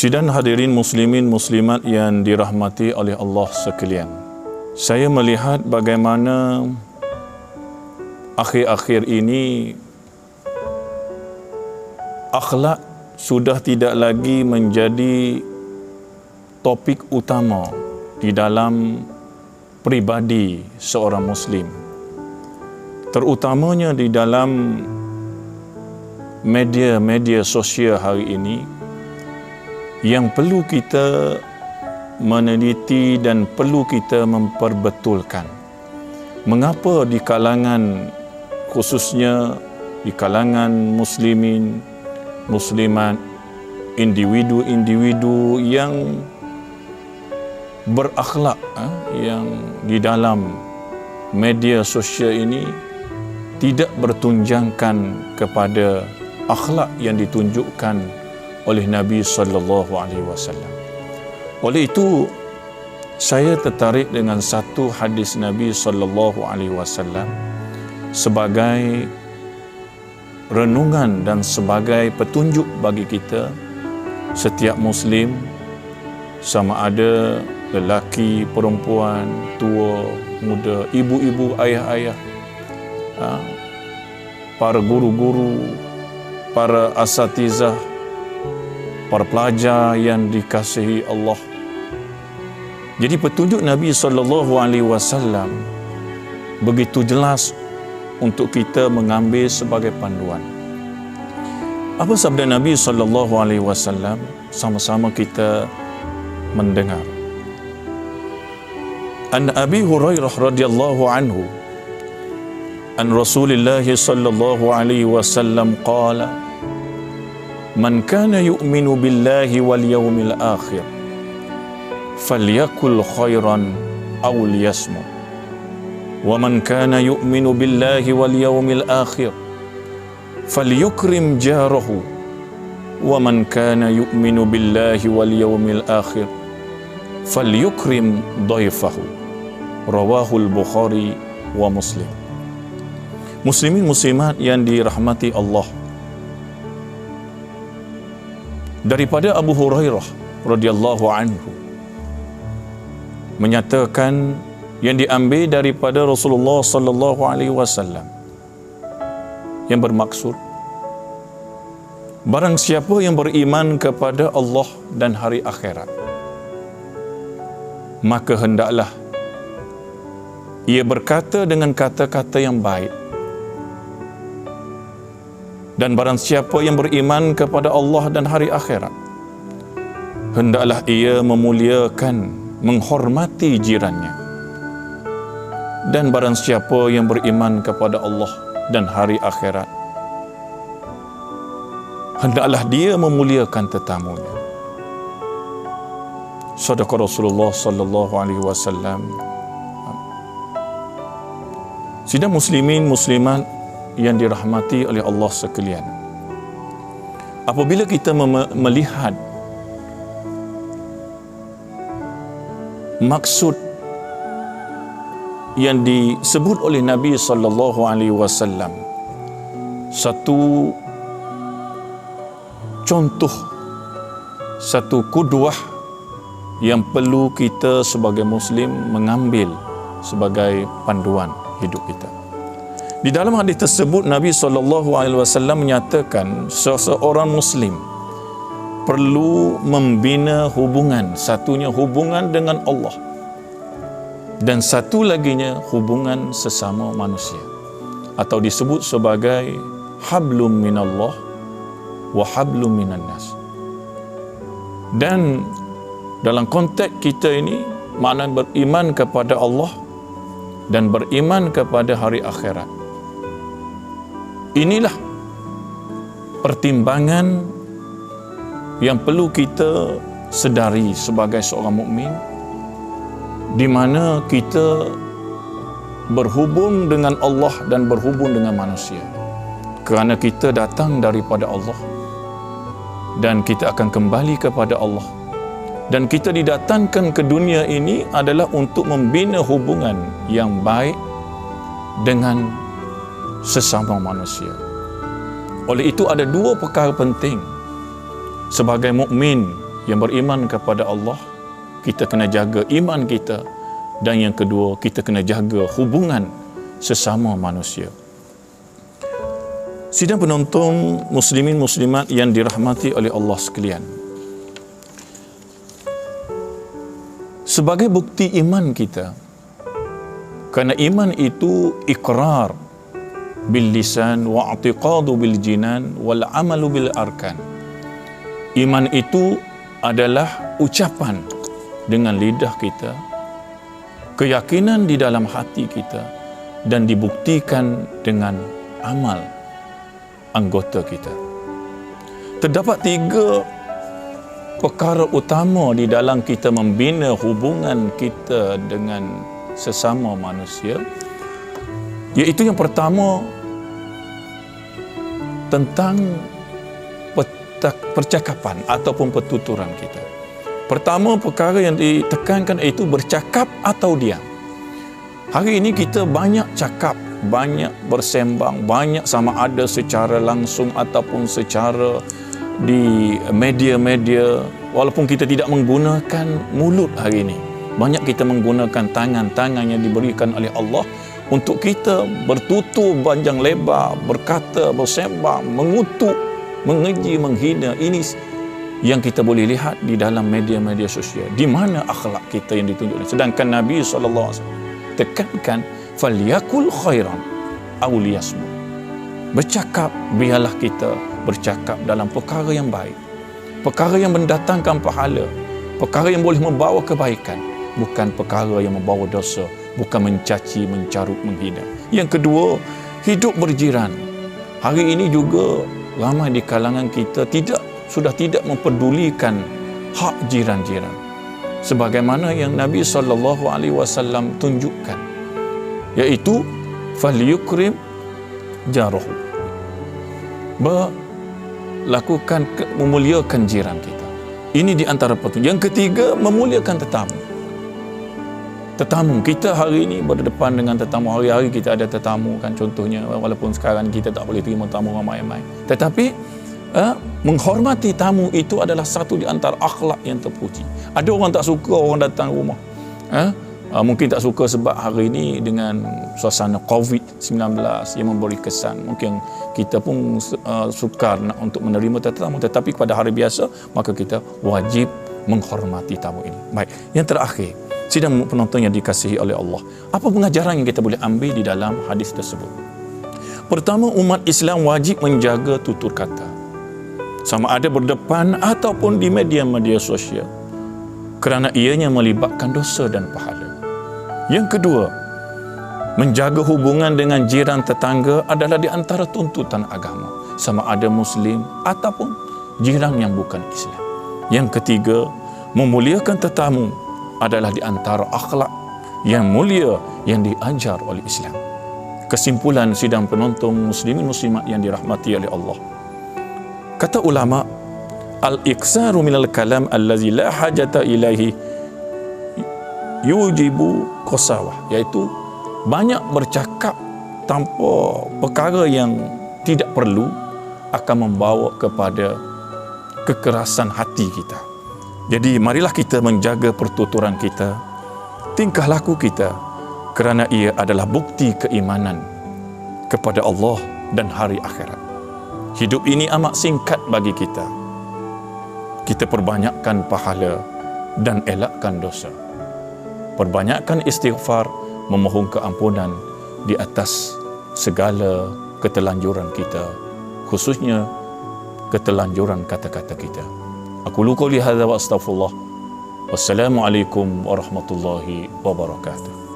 Sidang hadirin muslimin muslimat yang dirahmati oleh Allah sekalian. Saya melihat bagaimana akhir-akhir ini akhlak sudah tidak lagi menjadi topik utama di dalam pribadi seorang muslim. Terutamanya di dalam media-media sosial hari ini, yang perlu kita meneliti dan perlu kita memperbetulkan. Mengapa di kalangan, khususnya di kalangan muslimin, muslimat, individu-individu yang berakhlak, yang di dalam media sosial ini tidak bertunjangkan kepada akhlak yang ditunjukkan oleh Nabi sallallahu alaihi wasallam. Oleh itu saya tertarik dengan satu hadis Nabi sallallahu alaihi wasallam sebagai renungan dan sebagai petunjuk bagi kita setiap muslim, sama ada lelaki, perempuan, tua, muda, ibu-ibu, ayah-ayah, para guru-guru, para asatizah, para pelajar yang dikasihi Allah. Jadi petunjuk Nabi SAW begitu jelas untuk kita mengambil sebagai panduan. Apa sabda Nabi SAW? Sama-sama kita mendengar. An Abi Hurairah radhiyallahu anhu an Rasulillah sallallahu alaihi wasallam qala: Man kana yu'minu billahi wal yawmil akhir falyakul khairan aw liyasmut, wa man kana yu'minu billahi wal yawmil akhir falyukrim jarahu, wa man kana yu'minu billahi wal yawmil akhir falyukrim dhaifahu. Rawahul Bukhari wa Muslim. Muslimin muslimat yang dirahmati Allah, daripada Abu Hurairah radhiyallahu anhu menyatakan, yang diambil daripada Rasulullah sallallahu alaihi wasallam, yang bermaksud barang siapa yang beriman kepada Allah dan hari akhirat, maka hendaklah ia berkata dengan kata-kata yang baik. Dan barang siapa yang beriman kepada Allah dan hari akhirat, hendaklah ia memuliakan, menghormati jirannya. Dan barang siapa yang beriman kepada Allah dan hari akhirat, hendaklah dia memuliakan tetamunya. Sadaqah Rasulullah sallallahu alaihi wasallam. Sidang muslimin muslimat yang dirahmati oleh Allah sekalian, apabila kita melihat maksud yang disebut oleh Nabi sallallahu alaihi wasallam, satu contoh, satu qudwah yang perlu kita sebagai muslim mengambil sebagai panduan hidup kita. Di dalam hadis tersebut Nabi SAW menyatakan seseorang muslim perlu membina hubungan, satunya hubungan dengan Allah dan satu laginya hubungan sesama manusia, atau disebut sebagai hablum minallah wa hablum minan nas. Dan dalam konteks kita ini, makna beriman kepada Allah dan beriman kepada hari akhirat, inilah pertimbangan yang perlu kita sedari sebagai seorang mukmin, di mana kita berhubung dengan Allah dan berhubung dengan manusia, kerana kita datang daripada Allah dan kita akan kembali kepada Allah, dan kita didatangkan ke dunia ini adalah untuk membina hubungan yang baik dengan sesama manusia. Oleh itu ada dua perkara penting sebagai mukmin yang beriman kepada Allah, kita kena jaga iman kita. Dan yang kedua, kita kena jaga hubungan sesama manusia. Sidang penonton muslimin muslimat yang dirahmati oleh Allah sekalian, sebagai bukti iman kita, kerana iman itu iqrar bil lisan wa i'tiqadu bil jinan wal amalu bil arkan. Iman itu adalah ucapan dengan lidah kita, keyakinan di dalam hati kita, dan dibuktikan dengan amal anggota kita. Terdapat 3 perkara utama di dalam kita membina hubungan kita dengan sesama manusia, iaitu yang pertama tentang percakapan ataupun pertuturan kita. Pertama perkara yang ditekankan iaitu bercakap atau diam. Hari ini kita banyak cakap, banyak bersembang, banyak sama ada secara langsung ataupun secara di media-media. Walaupun kita tidak menggunakan mulut hari ini, banyak kita menggunakan tangan-tangan yang diberikan oleh Allah untuk kita bertutur panjang lebar, berkata, bersembang, mengutuk, mengeji, menghina. Ini yang kita boleh lihat di dalam media-media sosial. Di mana akhlak kita yang ditunjukkan? Sedangkan Nabi SAW tekankan, falyakul khairan aw liyasmut. Bercakap, biarlah kita bercakap dalam perkara yang baik, perkara yang mendatangkan pahala, perkara yang boleh membawa kebaikan, bukan perkara yang membawa dosa, bukan mencaci, mencarut, menghina. Yang kedua, hidup berjiran. Hari ini juga ramai di kalangan kita sudah tidak mempedulikan hak jiran-jiran, sebagaimana yang Nabi SAW tunjukkan, iaitu falyukrim jarahu, melakukan memuliakan jiran kita. Ini di antara petunjuk. Yang ketiga, memuliakan tetamu. Tetamu kita hari ini berdepan dengan tetamu. Hari-hari kita ada tetamu kan, contohnya, walaupun sekarang kita tak boleh terima tamu ramai-ramai, tetapi menghormati tamu itu adalah satu di antara akhlak yang terpuji. Ada orang tak suka orang datang rumah, mungkin tak suka sebab hari ini dengan suasana COVID-19 yang memberi kesan. Mungkin kita pun sukar untuk menerima tetamu, tetapi pada hari biasa maka kita wajib menghormati tamu ini. Baik, yang terakhir, sidang penonton yang dikasihi oleh Allah, apa pengajaran yang kita boleh ambil di dalam hadis tersebut? Pertama, umat Islam wajib menjaga tutur kata, sama ada berdepan ataupun di media-media sosial, kerana ianya melibatkan dosa dan pahala. Yang kedua, menjaga hubungan dengan jiran tetangga adalah di antara tuntutan agama, sama ada Muslim ataupun jiran yang bukan Islam. Yang ketiga, memuliakan tetamu adalah di antara akhlak yang mulia yang diajar oleh Islam. Kesimpulan sidang penonton muslimin muslimat yang dirahmati oleh Allah, kata ulama, al-iksaru minal kalam allazi la hajata ilaihi yujibu qasawah, iaitu banyak bercakap tanpa perkara yang tidak perlu akan membawa kepada kekerasan hati kita. Jadi marilah kita menjaga pertuturan kita, tingkah laku kita, kerana ia adalah bukti keimanan kepada Allah dan hari akhirat. Hidup ini amat singkat bagi kita. Kita perbanyakkan pahala dan elakkan dosa. Perbanyakkan istighfar, memohon keampunan di atas segala ketelanjuran kita, khususnya ketelanjuran kata-kata kita. Aku qouli hadza wa astaghfirullah. Wassalamualaikum warahmatullahi wabarakatuh.